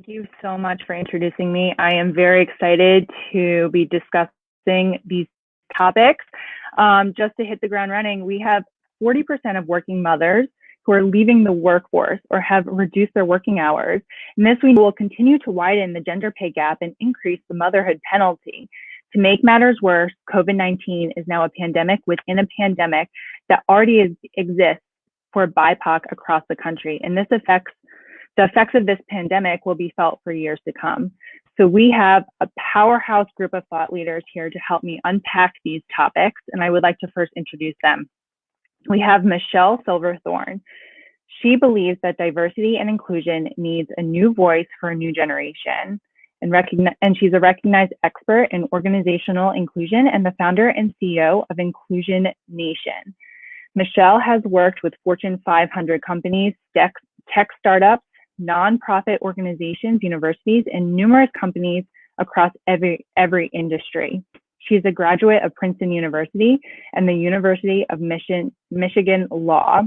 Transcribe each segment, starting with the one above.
Thank you so much for introducing me. I am very excited to be discussing these topics. Just to hit the ground running, we have 40% of working mothers who are leaving the workforce or have reduced their working hours. And this we know will continue to widen the gender pay gap and increase the motherhood penalty. To make matters worse, COVID-19 is now a pandemic within a pandemic that already exists for BIPOC across the country. And the effects of this pandemic will be felt for years to come. So we have a powerhouse group of thought leaders here to help me unpack these topics, and I would like to first introduce them. We have Michelle Silverthorne. She believes that diversity and inclusion needs a new voice for a new generation, and she's a recognized expert in organizational inclusion and the founder and CEO of Inclusion Nation. Michelle has worked with Fortune 500 companies, tech startups, nonprofit organizations, universities, and numerous companies across every industry. She's a graduate of Princeton University and the University of Michigan Law.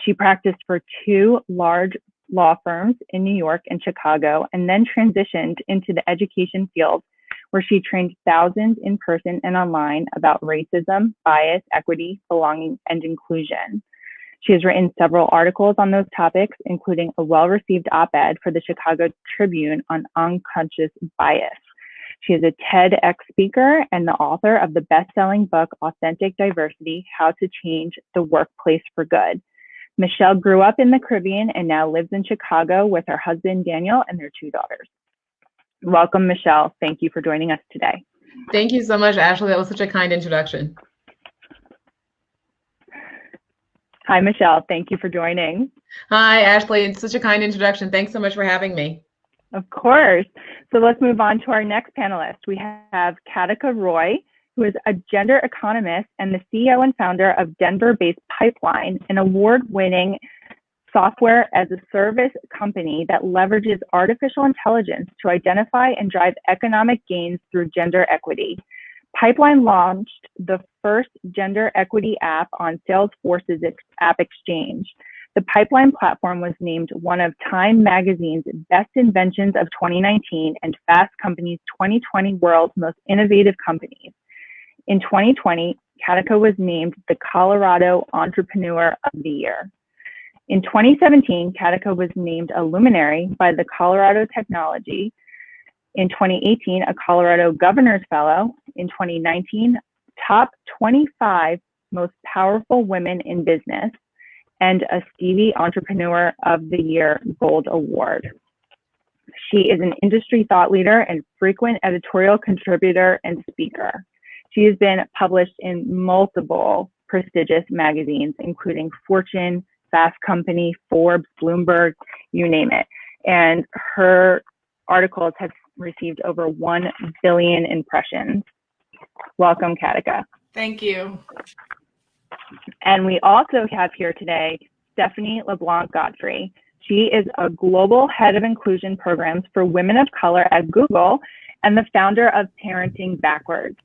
She practiced for two large law firms in New York and Chicago, and then transitioned into the education field, where she trained thousands in person and online about racism, bias, equity, belonging, and inclusion. She has written several articles on those topics, including a well-received op-ed for the Chicago Tribune on unconscious bias. She is a TEDx speaker and the author of the best-selling book, Authentic Diversity: How to Change the Workplace for Good. Michelle grew up in the Caribbean and now lives in Chicago with her husband, Daniel, and their two daughters. Welcome, Michelle. Thank you for joining us today. Thank you so much, Ashley. That was such a kind introduction. Hi, Michelle. Thank you for joining. Hi, Ashley. It's such a kind introduction. Thanks so much for having me. Of course. So let's move on to our next panelist. We have Katika Roy, who is a gender economist and the CEO and founder of Denver-based Pipeline, an award-winning software as a service company that leverages artificial intelligence to identify and drive economic gains through gender equity. Pipeline launched the first gender equity app on Salesforce's App Exchange. The Pipeline platform was named one of Time Magazine's Best Inventions of 2019 and Fast Company's 2020 World's Most Innovative Companies. In 2020, Katika was named the Colorado Entrepreneur of the Year. In 2017, Katika was named a luminary by the Colorado Technology. In 2018, a Colorado Governor's Fellow. In 2019, top 25 most powerful women in business, and a Stevie Entrepreneur of the Year Gold Award. She is an industry thought leader and frequent editorial contributor and speaker. She has been published in multiple prestigious magazines, including Fortune, Fast Company, Forbes, Bloomberg, you name it. And her articles have received over 1 billion impressions. Welcome, Katika. Thank you. And we also have here today Stephanie LeBlanc-Godfrey. She is a global head of inclusion programs for women of color at Google and the founder of Parenting Backwards.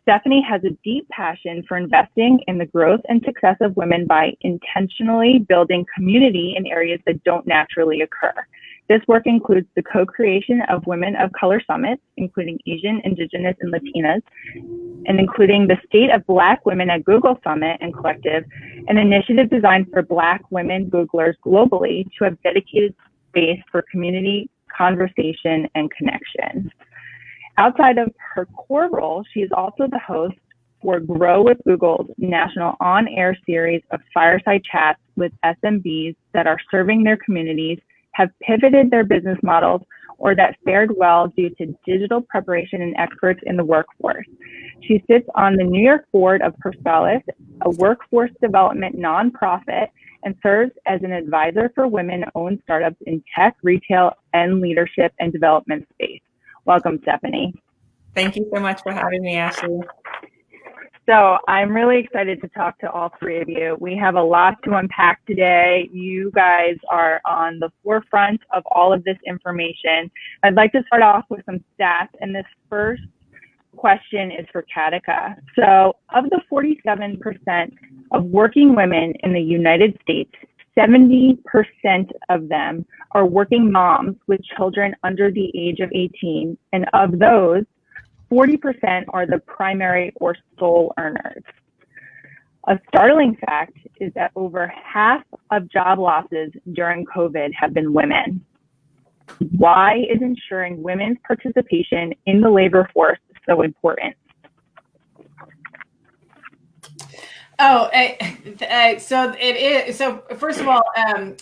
Stephanie has a deep passion for investing in the growth and success of women by intentionally building community in areas that don't naturally occur. This work includes the co-creation of Women of Color Summits, including Asian, Indigenous, and Latinas, and including the State of Black Women at Google Summit and Collective, an initiative designed for Black women Googlers globally to have dedicated space for community, conversation, and connection. Outside of her core role, she is also the host for Grow with Google's national on-air series of fireside chats with SMBs that are serving their communities, have pivoted their business models, or that fared well due to digital preparation and experts in the workforce. She sits on the New York board of Persepolis, a workforce development nonprofit, and serves as an advisor for women-owned startups in tech, retail, and leadership and development space. Welcome, Stephanie. Thank you so much for having me, Ashley. So I'm really excited to talk to all three of you. We have a lot to unpack today. You guys are on the forefront of all of this information. I'd like to start off with some stats, and this first question is for Katika. So of the 47% of working women in the United States, 70% of them are working moms with children under the age of 18, and of those, 40% are the primary or sole earners. A startling fact is that over half of job losses during COVID have been women. Why is ensuring women's participation in the labor force so important? So it is. So first of all,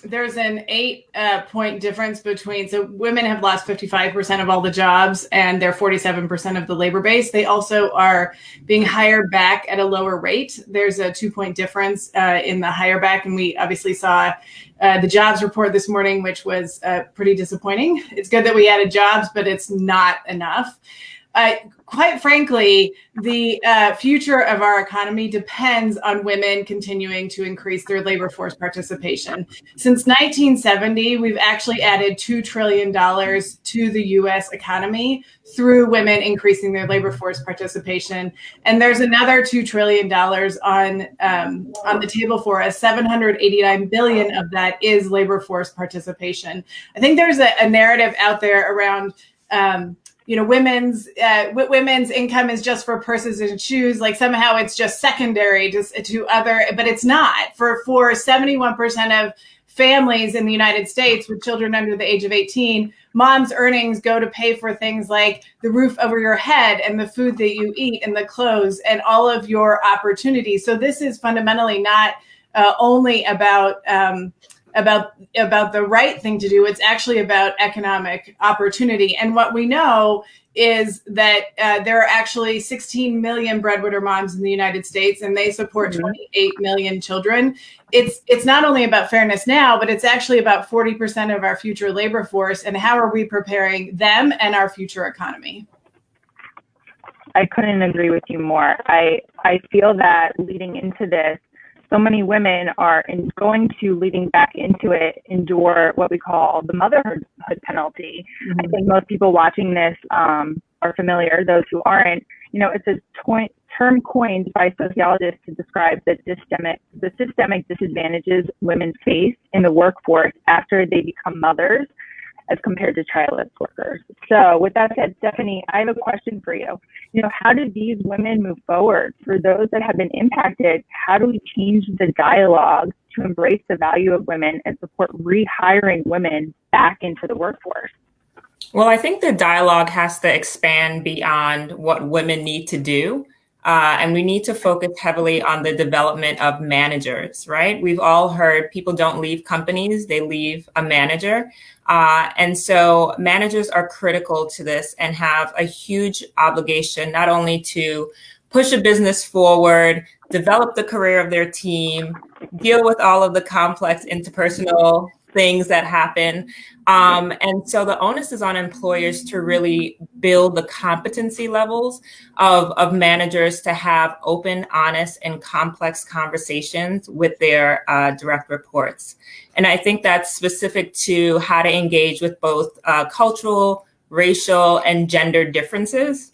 there's an 8-point difference between, so women have lost 55% of all the jobs and they're 47% of the labor base. They also are being hired back at a lower rate. There's a 2-point difference in the hire back. And we obviously saw the jobs report this morning, which was pretty disappointing. It's good that we added jobs, but it's not enough. Quite frankly, the future of our economy depends on women continuing to increase their labor force participation. Since 1970, we've actually added $2 trillion to the U.S. economy through women increasing their labor force participation. And there's another $2 trillion on the table for us. $789 billion of that is labor force participation. I think there's a narrative out there around women's income is just for purses and shoes. Like somehow it's just secondary to other, but it's not. For 71% of families in the United States with children under the age of 18, mom's earnings go to pay for things like the roof over your head and the food that you eat and the clothes and all of your opportunities. So this is fundamentally not only about the right thing to do. It's actually about economic opportunity. And what we know is that there are actually 16 million breadwinner moms in the United States, and they support 28 million children. It's not only about fairness now, but it's actually about 40% of our future labor force. And how are we preparing them and our future economy? I couldn't agree with you more. I feel that leading into this, so many women are going to, leading back into it, endure what we call the motherhood penalty. Mm-hmm. I think most people watching this are familiar. Those who aren't, it's a term coined by sociologists to describe the systemic disadvantages women face in the workforce after they become mothers as compared to childless workers. So with that said, Stephanie, I have a question for you. How do these women move forward? For those that have been impacted, how do we change the dialogue to embrace the value of women and support rehiring women back into the workforce? Well, I think the dialogue has to expand beyond what women need to do. And we need to focus heavily on the development of managers, right? We've all heard people don't leave companies, they leave a manager. And so managers are critical to this and have a huge obligation, not only to push a business forward, develop the career of their team, deal with all of the complex interpersonal things that happen. And so the onus is on employers to really build the competency levels of managers to have open, honest, and complex conversations with their direct reports. And I think that's specific to how to engage with both cultural, racial, and gender differences.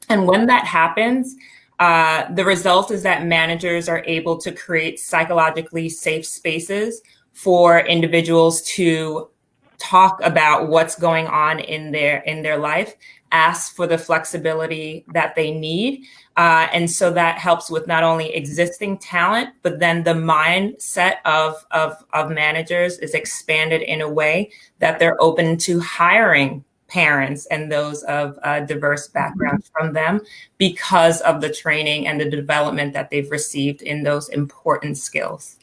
And when that happens, the result is that managers are able to create psychologically safe spaces for individuals to talk about what's going on in their life, ask for the flexibility that they need. And so that helps with not only existing talent, but then the mindset of managers is expanded in a way that they're open to hiring parents and those of diverse backgrounds from them because of the training and the development that they've received in those important skills.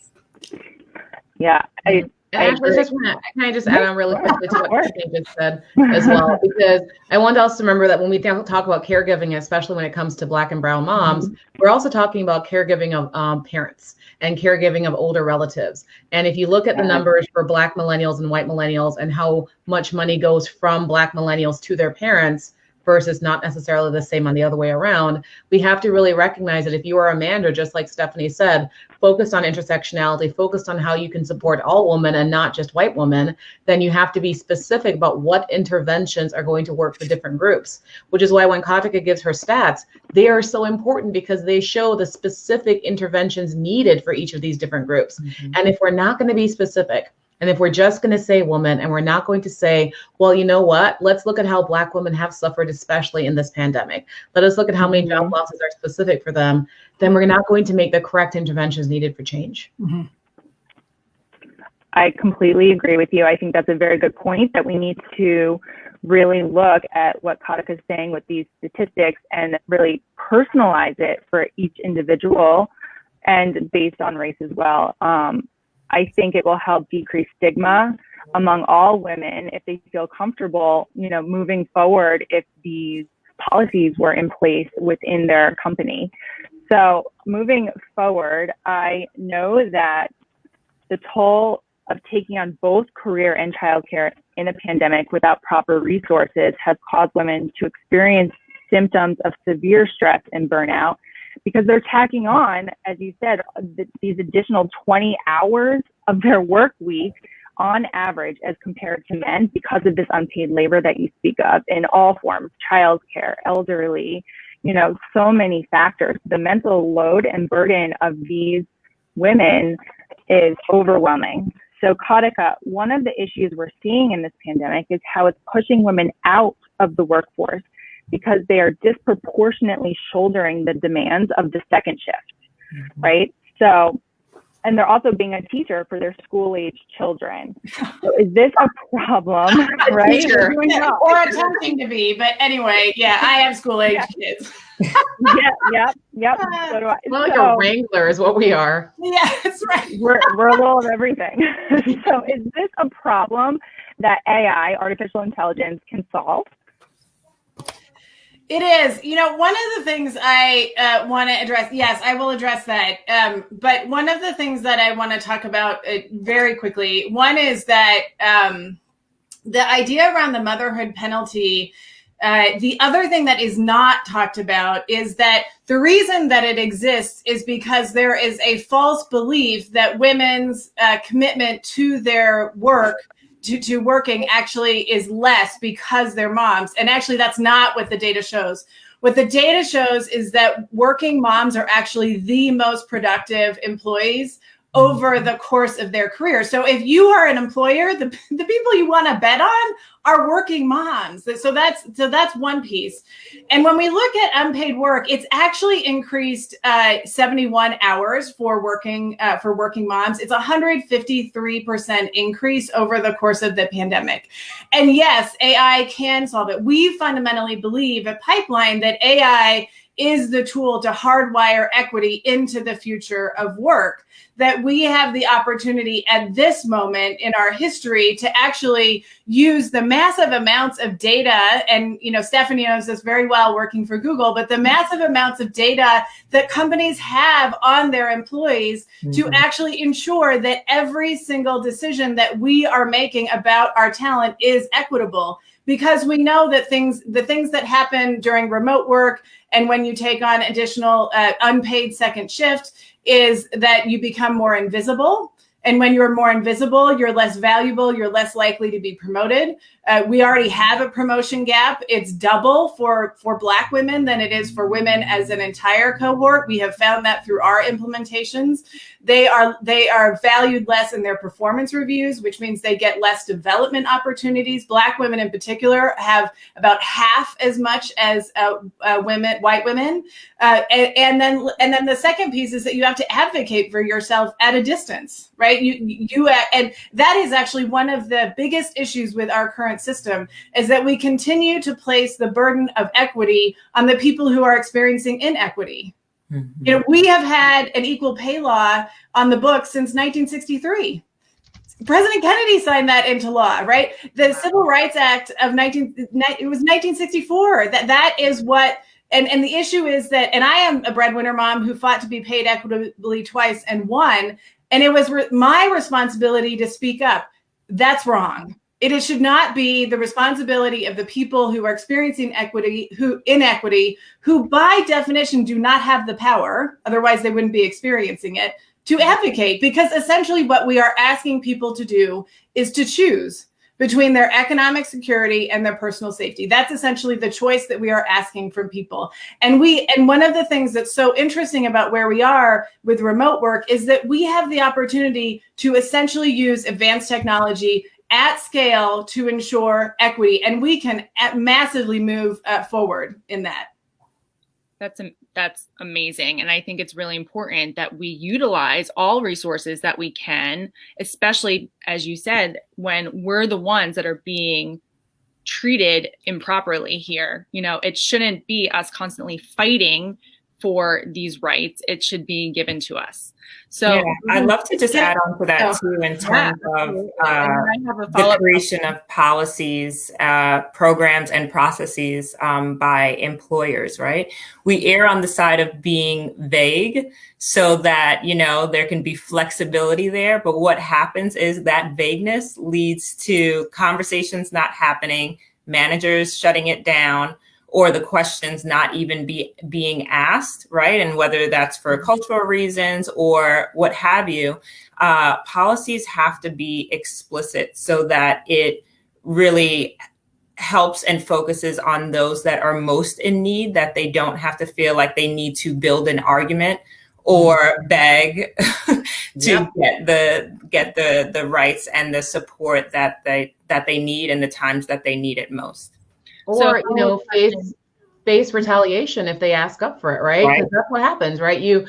Yeah, can I just add on really quickly to what Christine just said as well, because I want us to remember that when we talk about caregiving, especially when it comes to Black and brown moms, we're also talking about caregiving of parents and caregiving of older relatives. And if you look at the numbers for Black millennials and white millennials and how much money goes from Black millennials to their parents versus not necessarily the same on the other way around. We have to really recognize that if you are a manager, just like Stephanie said, focused on intersectionality, focused on how you can support all women and not just white women, then you have to be specific about what interventions are going to work for different groups, which is why when Katika gives her stats, they are so important because they show the specific interventions needed for each of these different groups. Mm-hmm. And if we're not going to be specific, and if we're just going to say woman, and we're not going to say, well, you know what, let's look at how Black women have suffered, especially in this pandemic. Let us look at how many job losses are specific for them. Then we're not going to make the correct interventions needed for change. Mm-hmm. I completely agree with you. I think that's a very good point, that we need to really look at what Katika is saying with these statistics and really personalize it for each individual and based on race as well. I think it will help decrease stigma among all women if they feel comfortable, moving forward if these policies were in place within their company. So moving forward, I know that the toll of taking on both career and childcare in a pandemic without proper resources has caused women to experience symptoms of severe stress and burnout, because they're tacking on, as you said, these additional 20 hours of their work week on average as compared to men because of this unpaid labor that you speak of in all forms, childcare, elderly, so many factors. The mental load and burden of these women is overwhelming. So Katika, one of the issues we're seeing in this pandemic is how it's pushing women out of the workforce because they are disproportionately shouldering the demands of the second shift, right? So, and they're also being a teacher for their school-age children. So is this a problem, right? Or attempting to be, but anyway, yeah, I have school-age kids. Yep. So do I. Well, like a wrangler is what we are. Yeah, that's right. We're a little of everything. So is this a problem that AI, artificial intelligence, can solve? It is. One of the things I want to address, yes, I will address that. But one of the things that I want to talk about very quickly, one is that the idea around the motherhood penalty, the other thing that is not talked about is that the reason that it exists is because there is a false belief that women's commitment to their work to working actually is less because they're moms. And actually, that's not what the data shows. What the data shows is that working moms are actually the most productive employees over the course of their career. So if you are an employer, the people you want to bet on are working moms. So that's one piece. And when we look at unpaid work, it's actually increased 71 hours for working moms. It's 153% increase over the course of the pandemic. And yes, AI can solve it. We fundamentally believe at Pipeline that AI is the tool to hardwire equity into the future of work, that we have the opportunity at this moment in our history to actually use the massive amounts of data. And, Stephanie knows this very well working for Google, but the massive amounts of data that companies have on their employees to actually ensure that every single decision that we are making about our talent is equitable. Because we know that the things that happen during remote work and when you take on additional unpaid second shift is that you become more invisible. And when you're more invisible, you're less valuable, you're less likely to be promoted. We already have a promotion gap. It's double for Black women than it is for women as an entire cohort. We have found that through our implementations. They are valued less in their performance reviews, which means they get less development opportunities. Black women in particular have about half as much as white women. And then the second piece is that you have to advocate for yourself at a distance, right? And that is actually one of the biggest issues with our current system, is that we continue to place the burden of equity on the people who are experiencing inequity. Mm-hmm. We have had an equal pay law on the books since 1963. President Kennedy signed that into law, right? The Civil Rights Act of 1964. That is what, and the issue is that, and I am a breadwinner mom who fought to be paid equitably twice and won, and it was my responsibility to speak up. That's wrong. It should not be the responsibility of the people who are experiencing inequity, who by definition do not have the power, otherwise they wouldn't be experiencing it, to advocate. Because essentially what we are asking people to do is to choose between their economic security and their personal safety. That's essentially the choice that we are asking from people. And one of the things that's so interesting about where we are with remote work is that we have the opportunity to essentially use advanced technology at scale to ensure equity, and we can massively move forward in that. That's amazing. And I think it's really important that we utilize all resources that we can, especially, as you said, when we're the ones that are being treated improperly here. You know, it shouldn't be us constantly fighting for these rights. It should be given to us. So yeah, I'd love to just add on to that too, in terms of the creation of policies, programs, and processes by employers, right? We err on the side of being vague so that, you know, there can be flexibility there. But what happens is that vagueness leads to conversations not happening, managers shutting it down, or the questions not even being asked, right? And whether that's for cultural reasons or what have you, policies have to be explicit so that it really helps and focuses on those that are most in need, that they don't have to feel like they need to build an argument or beg to get the rights and the support that they need in the times that they need it most. Or, you know, face retaliation if they ask up for it, right? Because that's what happens, right? You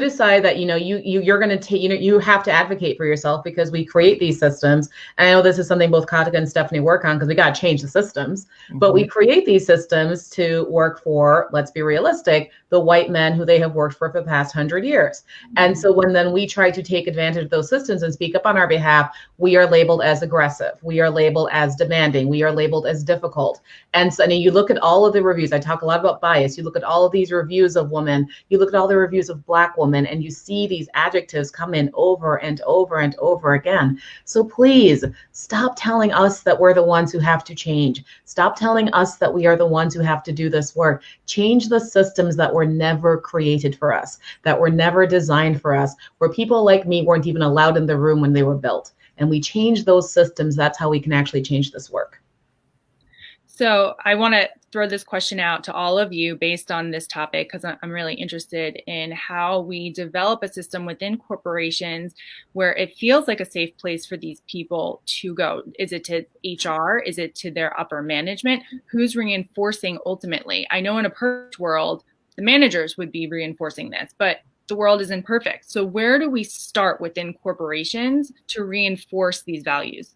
decide that, you know, you're going to take, you know, you have to advocate for yourself because we create these systems. And I know this is something both Katika and Stephanie work on because we got to change the systems, but we create these systems to work for, let's be realistic, the white men who they have worked for the past 100 years. And so when then we try to take advantage of those systems and speak up on our behalf, we are labeled as aggressive. We are labeled as demanding. We are labeled as difficult. And so, and you look at all of the reviews, I talk a lot about bias. You look at all of these reviews of women, you look at all the reviews of Black women, and you see these adjectives come in over and over and over again. So please stop telling us that we're the ones who have to change. Stop telling us that we are the ones who have to do this work. Change the systems that were never created for us, that were never designed for us, where people like me weren't even allowed in the room when they were built. And we change those systems. That's how we can actually change this work. So I want to throw this question out to all of you based on this topic, because I'm really interested in how we develop a system within corporations where it feels like a safe place for these people to go. Is it to HR? Is it to their upper management? Who's reinforcing ultimately? I know in a perfect world, the managers would be reinforcing this, but the world isn't perfect. So where do we start within corporations to reinforce these values?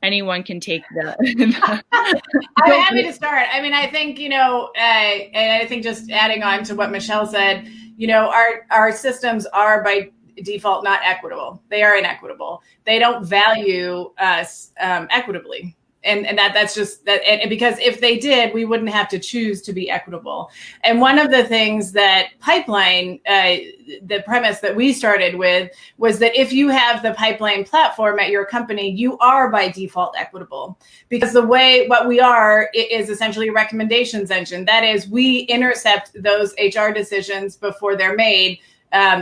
Anyone can take the I'm happy to start. I mean, I think, you know, and I think just adding on to what Michelle said, you know, our systems are by default not equitable. They are inequitable. They don't value us equitably. And that's just that. And because if they did, we wouldn't have to choose to be equitable. And one of the things that Pipeline, the premise that we started with was that if you have the Pipeline platform at your company, you are by default equitable, because what we are is essentially a recommendations engine. That is, we intercept those HR decisions before they're made,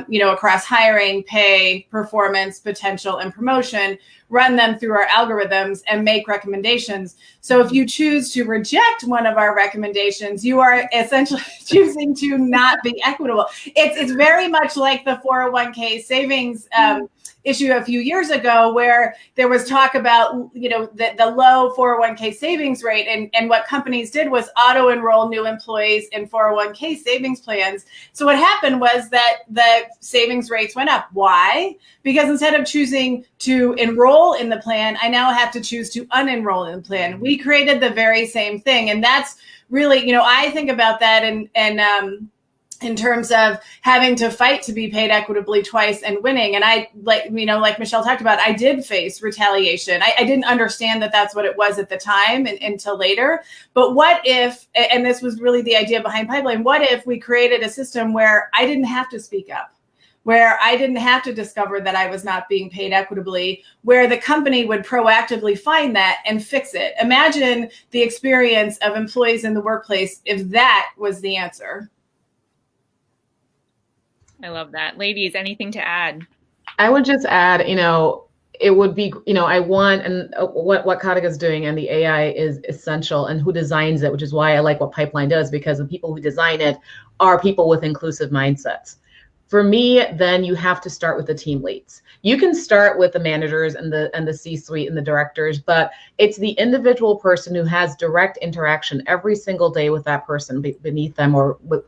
you know, across hiring, pay, performance, potential, and promotion, run them through our algorithms and make recommendations. So if you choose to reject one of our recommendations, you are essentially choosing to not be equitable. It's very much like the 401k savings issue a few years ago, where there was talk about, you know, the low 401k savings rate, and what companies did was auto enroll new employees in 401k savings plans. So what happened was that the savings rates went up. Why? Because instead of choosing to enroll in the plan, I now have to choose to unenroll in the plan. We created the very same thing. And that's really, you know, I think about that and in terms of having to fight to be paid equitably twice and winning. And I, like Michelle talked about, I did face retaliation. I didn't understand that that's what it was at the time until later. But what if, and this was really the idea behind Pipeline, what if we created a system where I didn't have to speak up? where I didn't have to discover that I was not being paid equitably, where the company would proactively find that and fix it. Imagine the experience of employees in the workplace if that was the answer. I love that. Ladies, anything to add? I would just add, it would be, I want, and what Katika is doing and the AI is essential, and who designs it, which is why I like what Pipeline does, because the people who design it are people with inclusive mindsets. For me, then you have to start with the team leads. You can start with the managers and the C-suite and the directors, but it's the individual person who has direct interaction every single day with that person beneath them, or with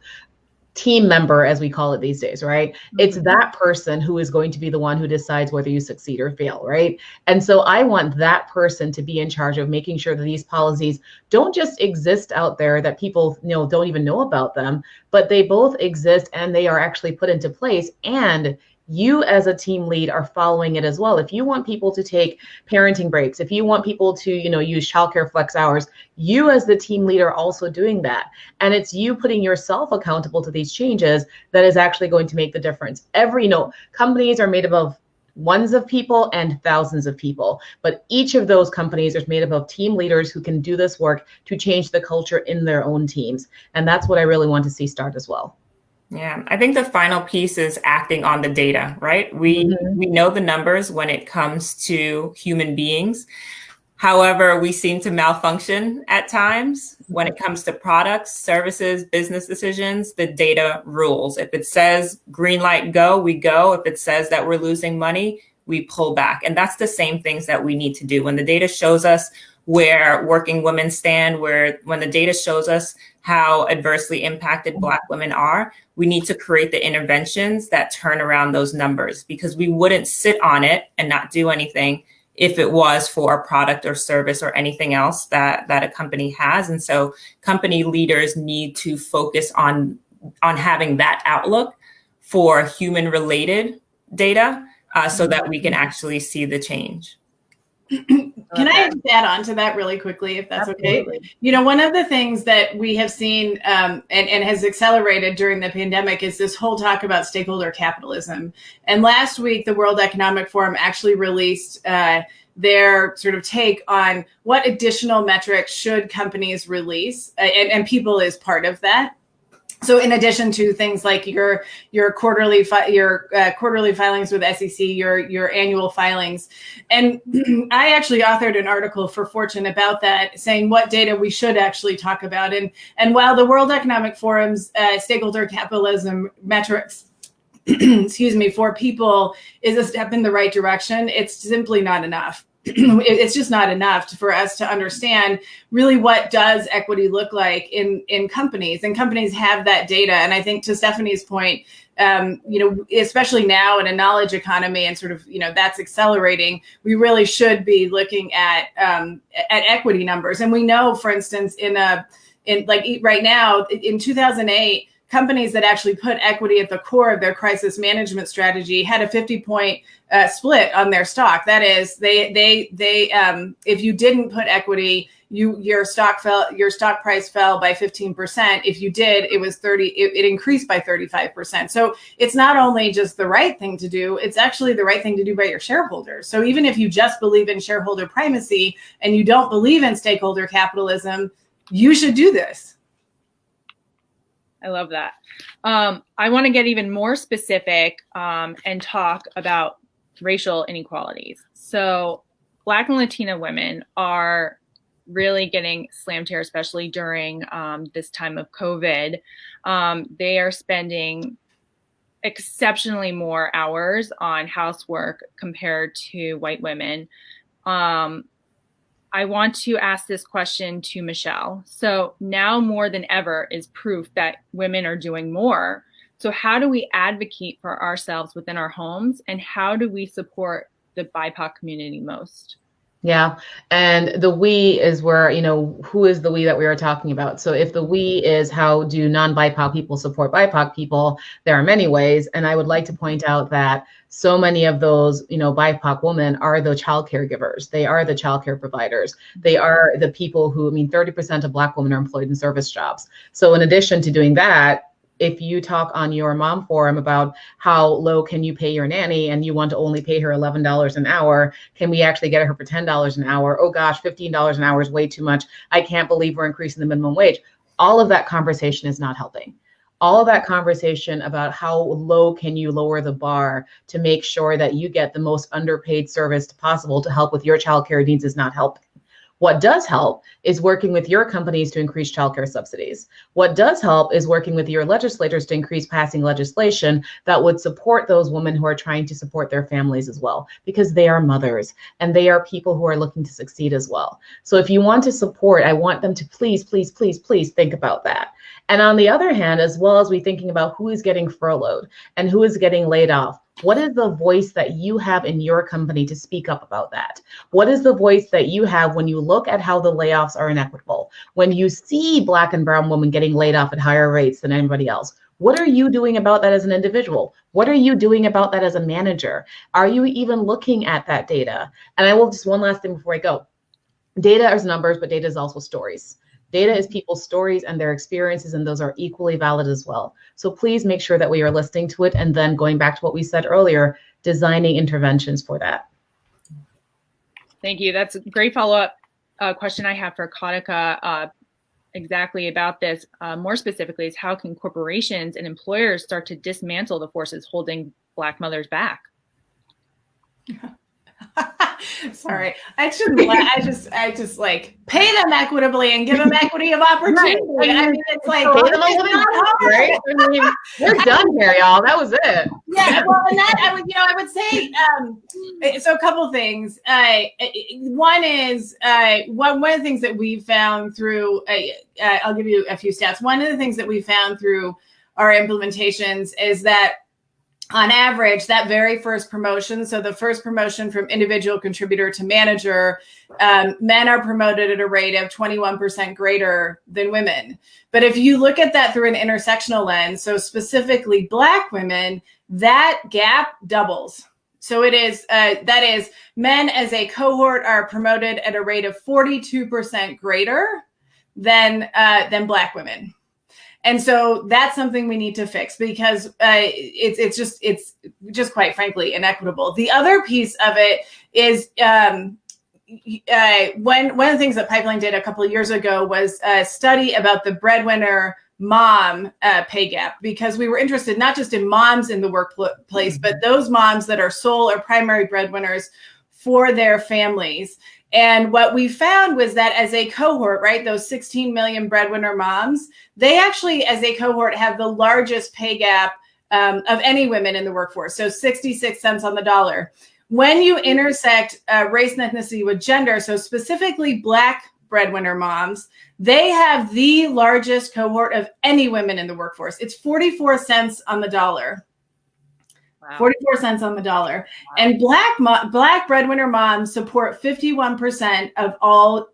team member, as we call it these days, right? Mm-hmm. It's that person who is going to be the one who decides whether you succeed or fail, right? And so I want that person to be in charge of making sure that these policies don't just exist out there, that people don't even know about them, but they both exist and they are actually put into place, and you as a team lead are following it as well. If you want people to take parenting breaks, if you want people to, use childcare flex hours, you as the team lead are also doing that. And it's you putting yourself accountable to these changes that is actually going to make the difference. Companies are made up of ones of people and thousands of people, but each of those companies is made up of team leaders who can do this work to change the culture in their own teams. And that's what I really want to see start as well. Yeah, I think the final piece is acting on the data, right? We know the numbers when it comes to human beings. However, we seem to malfunction at times when it comes to products, services, business decisions. The data rules. If it says green light, go, we go. If it says that we're losing money, we pull back. And that's the same things that we need to do. When the data shows us where working women stand, when the data shows us how adversely impacted Black women are, we need to create the interventions that turn around those numbers, because we wouldn't sit on it and not do anything if it was for a product or service or anything else that a company has. And so company leaders need to focus on having that outlook for human related data so that we can actually see the change. Can I just add on to that really quickly, if that's Absolutely. Okay? One of the things that we have seen and has accelerated during the pandemic is this whole talk about stakeholder capitalism. And last week, the World Economic Forum actually released their sort of take on what additional metrics should companies release, and people is part of that. So in addition to things like your quarterly filings with SEC, your annual filings, and I actually authored an article for Fortune about that, saying what data we should actually talk about. And while the World Economic Forum's stakeholder capitalism metrics, for people is a step in the right direction, it's simply not enough. It's just not enough for us to understand really what does equity look like in companies, and companies have that data. And I think to Stephanie's point, especially now in a knowledge economy and sort of, that's accelerating, we really should be looking at equity numbers. And we know, for instance, in right now in 2008, companies that actually put equity at the core of their crisis management strategy had a 50-point split on their stock. That is, they if you didn't put equity, your stock price fell by 15%. If you did, it was it increased by 35%. So it's not only just the right thing to do, it's actually the right thing to do by your shareholders. So even if you just believe in shareholder primacy and you don't believe in stakeholder capitalism, you should do this. I love that. I want to get even more specific and talk about racial inequalities. So Black and Latina women are really getting slammed here, especially during this time of COVID. They are spending exceptionally more hours on housework compared to white women. I want to ask this question to Michelle. So now more than ever is proof that women are doing more. So how do we advocate for ourselves within our homes, and how do we support the BIPOC community most? Yeah. And the we is where, who is the we that we are talking about? So if the we is how do non-BIPOC people support BIPOC people, there are many ways. And I would like to point out that so many of those, BIPOC women are the child caregivers. They are the child care providers. They are the people who, 30% of Black women are employed in service jobs. So in addition to doing that, if you talk on your mom forum about how low can you pay your nanny and you want to only pay her $11 an hour, can we actually get her for $10 an hour? Oh gosh, $15 an hour is way too much. I can't believe we're increasing the minimum wage. All of that conversation is not helping. All of that conversation about how low can you lower the bar to make sure that you get the most underpaid service possible to help with your childcare needs is not helping. What does help is working with your companies to increase childcare subsidies. What does help is working with your legislators to increase passing legislation that would support those women who are trying to support their families as well, because they are mothers and they are people who are looking to succeed as well. So if you want to support, I want them to please, please, please, please think about that. And on the other hand, as well as we thinking about who is getting furloughed and who is getting laid off, what is the voice that you have in your company to speak up about that? What is the voice that you have when you look at how the layoffs are inequitable? When you see Black and brown women getting laid off at higher rates than anybody else? What are you doing about that as an individual? What are you doing about that as a manager? Are you even looking at that data? And I will just one last thing before I go. Data is numbers, but data is also stories. Data is people's stories and their experiences, and those are equally valid as well. So please make sure that we are listening to it, and then going back to what we said earlier, designing interventions for that. Thank you. That's a great follow-up question I have for Kanika exactly about this. More specifically, is how can corporations and employers start to dismantle the forces holding Black mothers back? Sorry, I just like pay them equitably and give them equity of opportunity. Right. I mean, it's like pay them a little bit, right? I mean, we're done here, y'all. That was it. Yeah, well, and that I would say. So a couple things. One is one of the things that we found through. I'll give you a few stats. One of the things that we found through our implementations is that, on average, that very first promotion, so the first promotion from individual contributor to manager, men are promoted at a rate of 21% greater than women. But if you look at that through an intersectional lens, so specifically Black women, that gap doubles. So it is, that is, men as a cohort are promoted at a rate of 42% greater than Black women. And so that's something we need to fix, because it's just quite frankly inequitable. The other piece of it is one of the things that Pipeline did a couple of years ago was a study about the breadwinner mom pay gap, because we were interested not just in moms in the workplace, but those moms that are sole or primary breadwinners for their families. And what we found was that as a cohort, right, those 16 million breadwinner moms, they actually, as a cohort, have the largest pay gap of any women in the workforce. So 66 cents on the dollar. When you intersect race and ethnicity with gender, so specifically Black breadwinner moms, they have the largest cohort of any women in the workforce. It's 44 cents on the dollar. Wow. 44 cents on the dollar. Wow. And Black breadwinner moms support 51% of all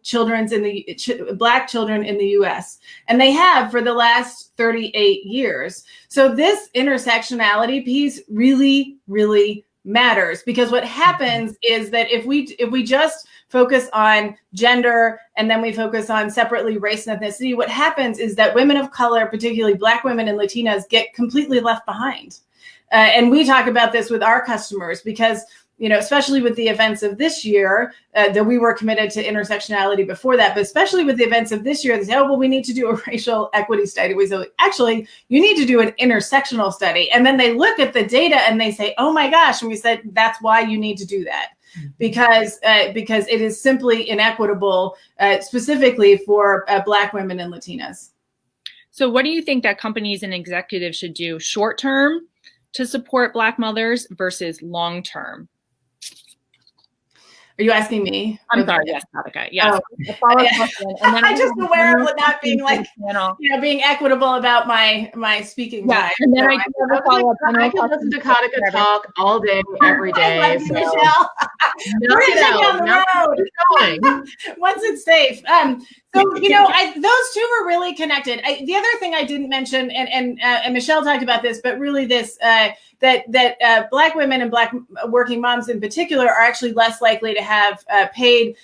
Black children in the U.S. And they have for the last 38 years. So this intersectionality piece really, really matters, because what happens is that if we just focus on gender and then we focus on separately race and ethnicity, what happens is that women of color, particularly Black women and Latinas, get completely left behind. And we talk about this with our customers because, you know, especially with the events of this year, that we were committed to intersectionality before that, but especially with the events of this year, they say, oh, well, we need to do a racial equity study. We say, actually, you need to do an intersectional study. And then they look at the data and they say, oh my gosh. And we said, that's why you need to do that. Because it is simply inequitable, specifically for Black women and Latinas. So what do you think that companies and executives should do short term to support Black mothers versus long term? Are you asking me? I'm sorry, yes, Kanika. Yes. I'm just aware of not being like, being equitable about my speaking. Yeah, and then I can listen to Kanika talk all day, every day. I love you, Michelle. We're gonna take you on the road once it's safe. So those two were really connected. The other thing I didn't mention, and Michelle talked about this, but really this that Black women and Black working moms in particular are actually less likely to have paid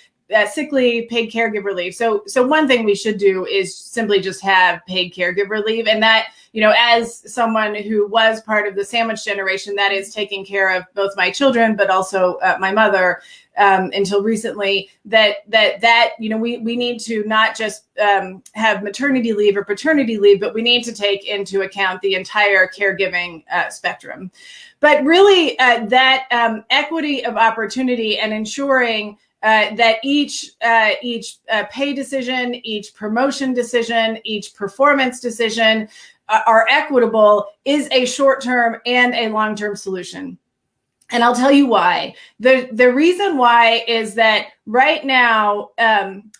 sick leave, paid caregiver leave. So one thing we should do is simply just have paid caregiver leave. And that, as someone who was part of the sandwich generation, that is taking care of both my children, but also my mother until recently, that we need to not just have maternity leave or paternity leave, but we need to take into account the entire caregiving spectrum. But really, that equity of opportunity and ensuring that each pay decision, each promotion decision, each performance decision are equitable is a short-term and a long-term solution. And I'll tell you why. The reason why is that right now,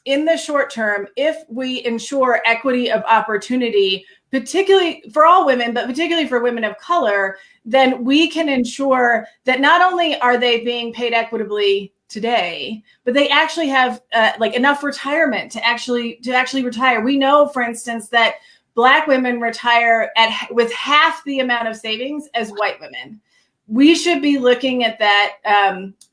in the short term, if we ensure equity of opportunity, particularly for all women, but particularly for women of color, then we can ensure that not only are they being paid equitably today, but they actually have enough retirement to actually retire. We know, for instance, that Black women retire with half the amount of savings as white women. We should be looking at that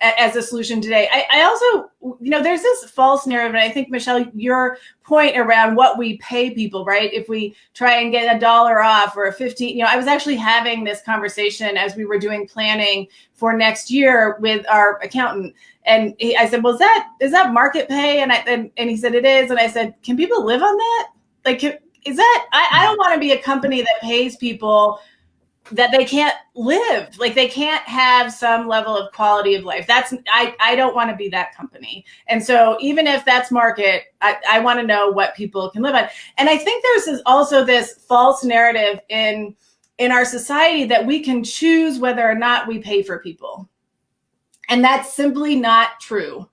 as a solution today. I also, there's this false narrative, and I think, Michelle, your point around what we pay people, right? If we try and get $1 off or a 15, I was actually having this conversation as we were doing planning for next year with our accountant. And I said, well, is that market pay? And he said, it is. And I said, can people live on that? I don't want to be a company that pays people that they can't live, they can't have some level of quality of life. I don't want to be that company. And so even if that's market, I want to know what people can live on. And I think there's also this false narrative in our society that we can choose whether or not we pay for people. And that's simply not true.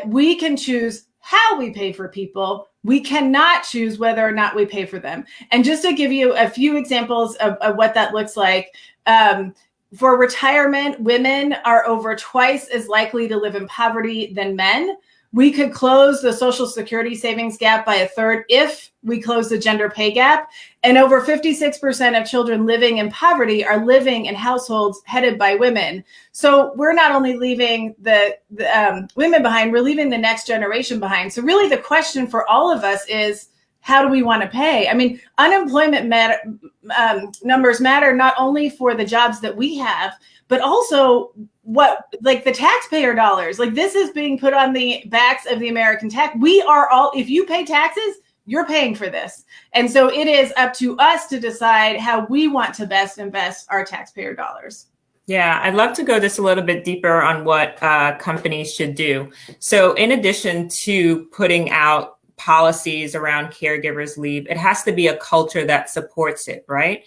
We can choose how we pay for people. We cannot choose whether or not we pay for them. And just to give you a few examples of what that looks like, for retirement, women are over twice as likely to live in poverty than men. We could close the Social Security savings gap by 1/3 if we close the gender pay gap. And over 56% of children living in poverty are living in households headed by women. So we're not only leaving the women behind, we're leaving the next generation behind. So really the question for all of us is, how do we want to pay? I mean, unemployment numbers matter not only for the jobs that we have, but also the taxpayer dollars. This is being put on the backs of the American tax. We are all, if you pay taxes, you're paying for this. And so it is up to us to decide how we want to best invest our taxpayer dollars. Yeah, I'd love to go just a little bit deeper on what companies should do. So in addition to putting out policies around caregivers leave, it has to be a culture that supports it, right?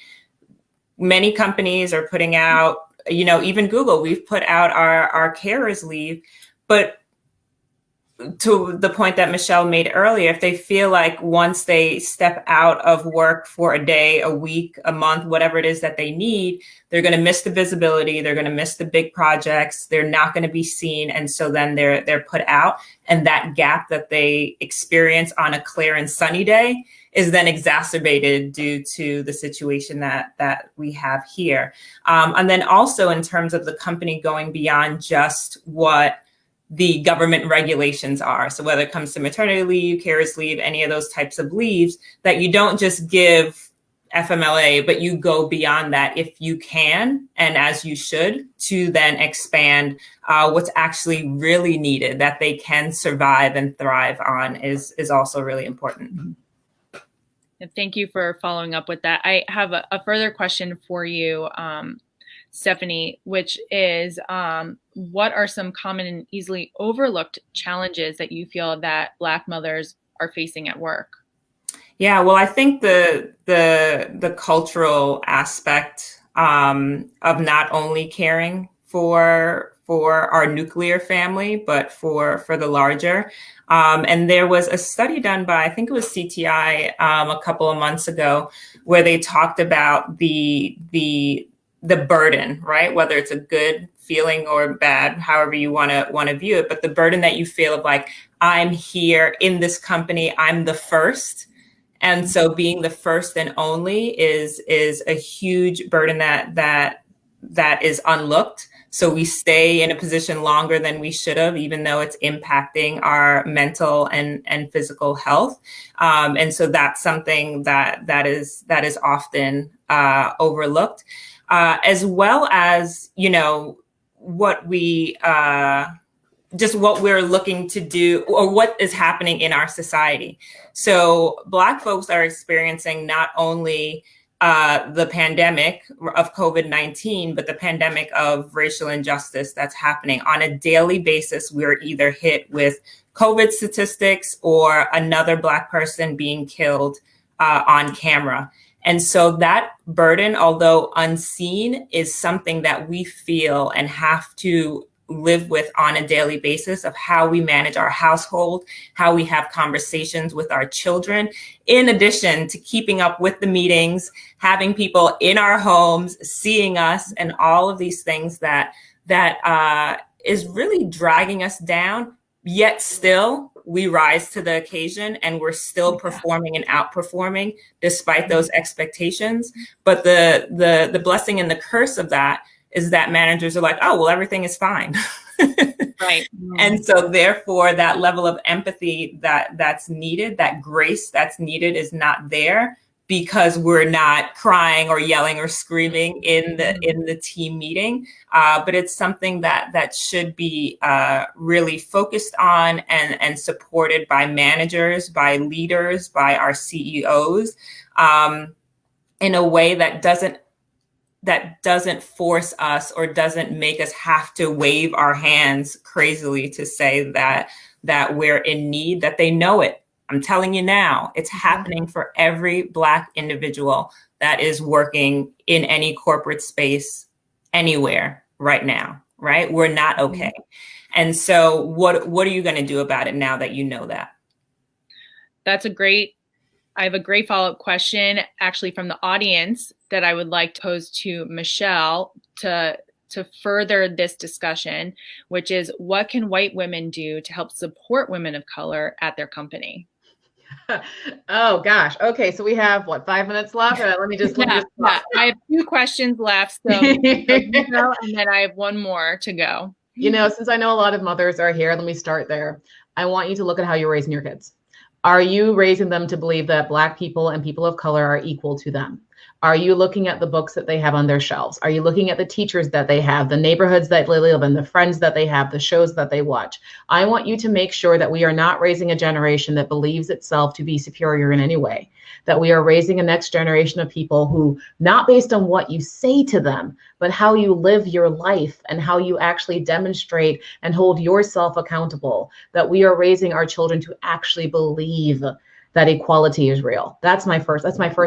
Many companies are putting out, even Google, we've put out our carers leave, but to the point that Michelle made earlier, if they feel like once they step out of work for a day, a week, a month, whatever it is that they need, they're going to miss the visibility. They're going to miss the big projects. They're not going to be seen. And so then they're put out. And that gap that they experience on a clear and sunny day is then exacerbated due to the situation that we have here. And then also in terms of the company going beyond just what the government regulations are. So whether it comes to maternity leave, carers leave, any of those types of leaves, that you don't just give FMLA, but you go beyond that if you can, and as you should, to then expand what's actually really needed that they can survive and thrive on is also really important. And thank you for following up with that. I have a further question for you, Stephanie, which is what are some common and easily overlooked challenges that you feel that Black mothers are facing at work? Yeah, well, I think the cultural aspect of not only caring for our nuclear family, but for the larger. And there was a study done by, I think it was CTI a couple of months ago, where they talked about the burden, right? Whether it's a good feeling or bad, however you want to view it, but the burden that you feel of like, I'm here in this company, I'm the first. And so being the first and only is a huge burden that is unlooked. So we stay in a position longer than we should have, even though it's impacting our mental and physical health. And so that's something that is often overlooked, as well as, what we just what we're looking to do or what is happening in our society. So Black folks are experiencing not only the pandemic of COVID-19, but the pandemic of racial injustice that's happening on a daily basis. We're either hit with COVID statistics or another Black person being killed on camera. And so that burden, although unseen, is something that we feel and have to live with on a daily basis of how we manage our household, how we have conversations with our children, in addition to keeping up with the meetings, having people in our homes, seeing us, and all of these things that is really dragging us down. Yet still, we rise to the occasion and we're still performing and outperforming despite those expectations. But the blessing and the curse of that is that managers are like, oh, well, everything is fine. Right. And so therefore that level of empathy that's needed, that grace that's needed is not there because we're not crying or yelling or screaming in the team meeting. But it's something that should be really focused on and supported by managers, by leaders, by our CEOs, in a way that doesn't force us or doesn't make us have to wave our hands crazily to say that we're in need, that they know it. I'm telling you now, it's happening for every Black individual that is working in any corporate space anywhere right now, right? We're not okay. And so what are you going to do about it now that you know that? I have a great follow-up question actually from the audience that I would like to pose to Michelle to further this discussion, which is what can white women do to help support women of color at their company? Oh gosh. Okay. So we have 5 minutes left? Let me just I have 2 questions left. So and then I have one more to go. Since I know a lot of mothers are here, let me start there. I want you to look at how you're raising your kids. Are you raising them to believe that Black people and people of color are equal to them? Are you looking at the books that they have on their shelves? Are you looking at the teachers that they have, the neighborhoods that they live in, the friends that they have, the shows that they watch? I want you to make sure that we are not raising a generation that believes itself to be superior in any way, that we are raising a next generation of people who, not based on what you say to them, but how you live your life and how you actually demonstrate and hold yourself accountable, that we are raising our children to actually believe that equality is real. That's my first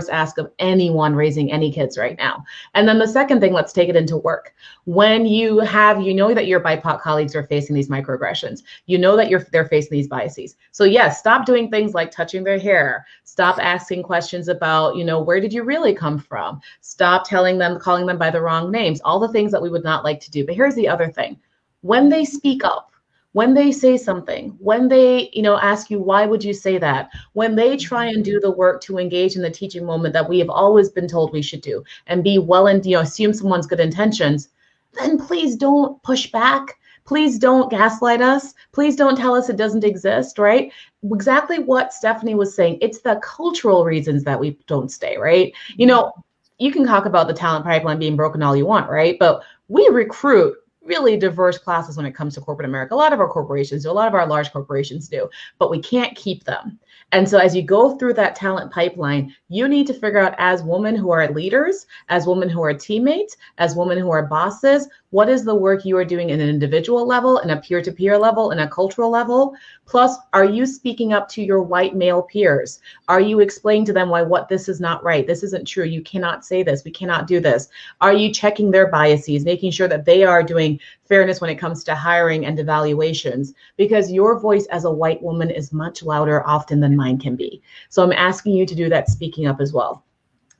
ask of anyone raising any kids right now. And then the second thing, let's take it into work. When you know that your BIPOC colleagues are facing these microaggressions, you know that they're facing these biases. So yes, stop doing things like touching their hair. Stop asking questions about, where did you really come from? Stop calling them by the wrong names, all the things that we would not like to do. But here's the other thing. When they speak up, when they say something, when they, ask you, why would you say that? When they try and do the work to engage in the teaching moment that we have always been told we should do and be well and, assume someone's good intentions, then please don't push back. Please don't gaslight us. Please don't tell us it doesn't exist, right? Exactly what Stephanie was saying. It's the cultural reasons that we don't stay, right? You can talk about the talent pipeline being broken all you want, right? But we recruit really diverse classes when it comes to corporate America. A lot of our corporations do, a lot of our large corporations do, but we can't keep them. And so as you go through that talent pipeline, you need to figure out, as women who are leaders, as women who are teammates, as women who are bosses, what is the work you are doing in an individual level, in a peer-to-peer level, in a cultural level? Plus, are you speaking up to your white male peers? Are you explaining to them what this is not right? This isn't true. You cannot say this. We cannot do this. Are you checking their biases, making sure that they are doing fairness when it comes to hiring and evaluations? Because your voice as a white woman is much louder often than mine can be. So I'm asking you to do that speaking up as well.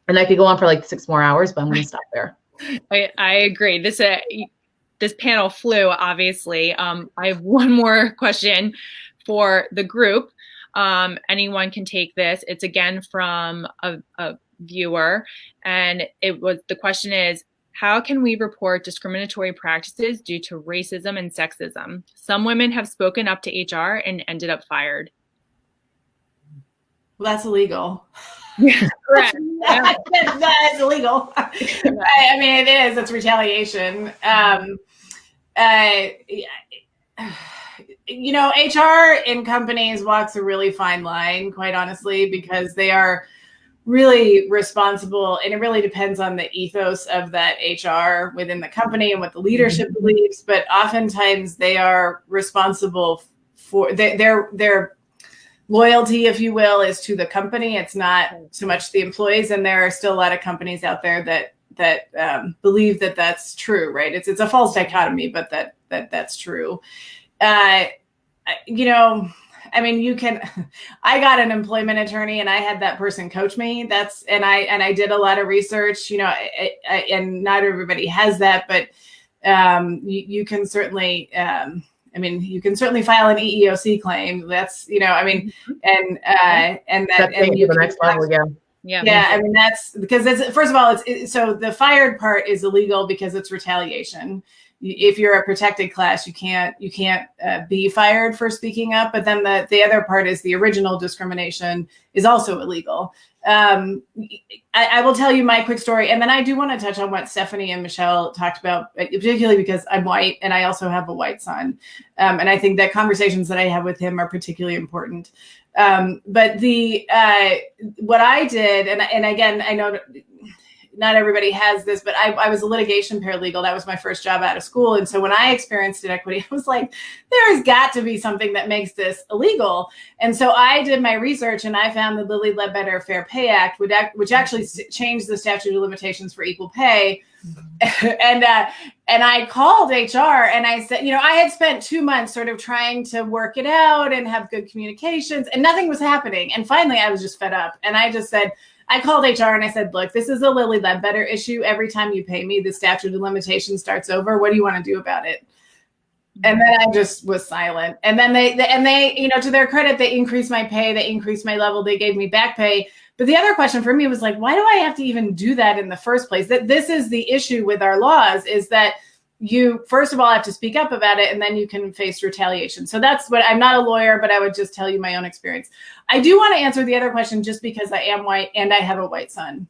And I could go on for 6 more hours, but I'm going to stop there. I agree. This panel flew, obviously. I have one more question for the group. Anyone can take this. It's again from a viewer. And the question is, How can we report discriminatory practices due to racism and sexism? Some women have spoken up to HR and ended up fired. Well, that's illegal. Yeah, correct. That is illegal. I mean, it is. It's retaliation. You know, HR in companies walks a really fine line, quite honestly, because they are really responsible, and it really depends on the ethos of that HR within the company and what the leadership believes. But oftentimes, they are responsible for their loyalty, if you will, is to the company. It's not so much the employees, and there are still a lot of companies out there that believe that that's true, right? It's a false dichotomy, but that's true. You know, I mean, I got an employment attorney, and I had that person coach me. And I did a lot of research, you know, and not everybody has that, but you can certainly. I mean, you can certainly file an EEOC claim. That's, you know, I mean, and you the next level, yeah. I mean, that's because first of all, so the fired part is illegal because it's retaliation. If you're a protected class, you can't be fired for speaking up. But then the other part is the original discrimination is also illegal. I will tell you my quick story, and then I do want to touch on what Stephanie and Michelle talked about, particularly because I'm white and I also have a white son, and I think that conversations that I have with him are particularly important. But what I did, and again, I know not everybody has this, but I was a litigation paralegal. That was my first job out of school. And so when I experienced inequity, I was like, there's got to be something that makes this illegal. And so I did my research, and I found the Lilly Ledbetter Fair Pay Act, which actually changed the statute of limitations for equal pay. And I called HR, and I said, you know, I had spent 2 months sort of trying to work it out and have good communications, and nothing was happening. And finally, I was just fed up. And I just said, I called HR and I said, look, this is a Lilly Ledbetter issue. Every time you pay me, the statute of limitations starts over. What do you want to do about it? And then I just was silent. And then they, you know, to their credit, they increased my pay. They increased my level. They gave me back pay. But the other question for me was like, why do I have to even do that in the first place? That this is the issue with our laws, is that you, first of all, have to speak up about it, and then you can face retaliation. So that's what, I'm not a lawyer, but I would just tell you my own experience. I do want to answer the other question just because I am white and I have a white son.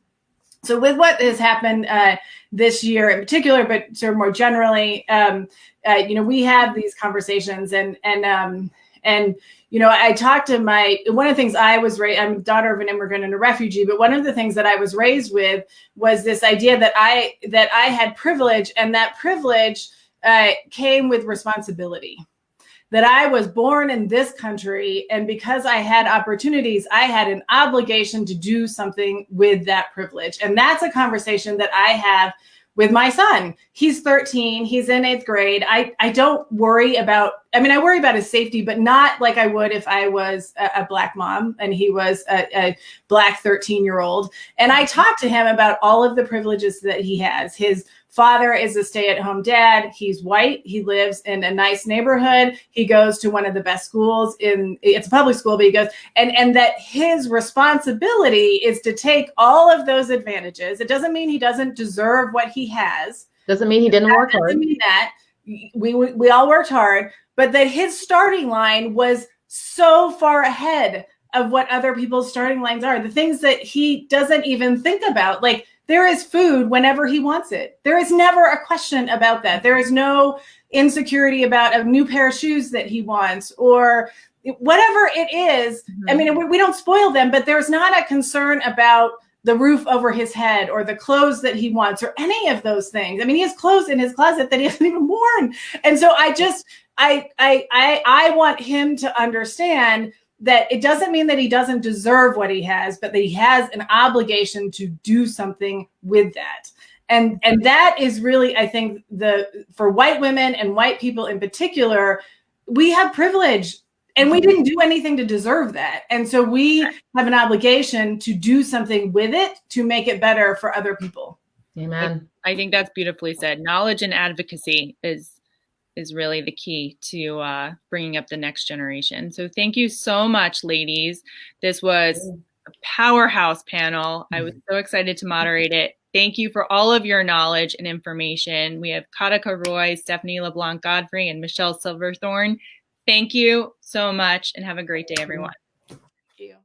So with what has happened this year in particular, but sort of more generally, you know, we have these conversations, and you know, I talked to one of the things I was raised, I'm a daughter of an immigrant and a refugee, but one of the things that I was raised with was this idea that I had privilege, and that privilege came with responsibility. That I was born in this country, and because I had opportunities, I had an obligation to do something with that privilege. And that's a conversation that I have with my son. He's 13, he's in 8th grade. I don't worry about, I mean, I worry about his safety, but not like I would if I was a Black mom and he was a Black 13-year-old. And I talk to him about all of the privileges that he has. His father is a stay-at-home dad. He's white. He lives in a nice neighborhood. He goes to one of the best schools it's a public school, but he goes, and that his responsibility is to take all of those advantages. It doesn't mean he doesn't deserve what he has. Doesn't mean he didn't work hard. Doesn't mean that. We all worked hard, but that his starting line was so far ahead of what other people's starting lines are. The things that he doesn't even think about, like, there is food whenever he wants it. There is never a question about that. There is no insecurity about a new pair of shoes that he wants or whatever it is. Mm-hmm. I mean, we don't spoil them, but there's not a concern about the roof over his head or the clothes that he wants or any of those things. I mean, he has clothes in his closet that he hasn't even worn. And so I want him to understand that it doesn't mean that he doesn't deserve what he has, but that he has an obligation to do something with that. And that is really, I think, for white women and white people in particular, we have privilege and we didn't do anything to deserve that. And so we have an obligation to do something with it to make it better for other people. Amen. I think that's beautifully said. Knowledge and advocacy is really the key to bringing up the next generation. So thank you so much, ladies. This was powerhouse panel. I was so excited to moderate it. Thank you for all of your knowledge and information. We have Katika Roy, Stephanie LeBlanc Godfrey, and Michelle Silverthorne. Thank you so much and have a great day, everyone. Thank you.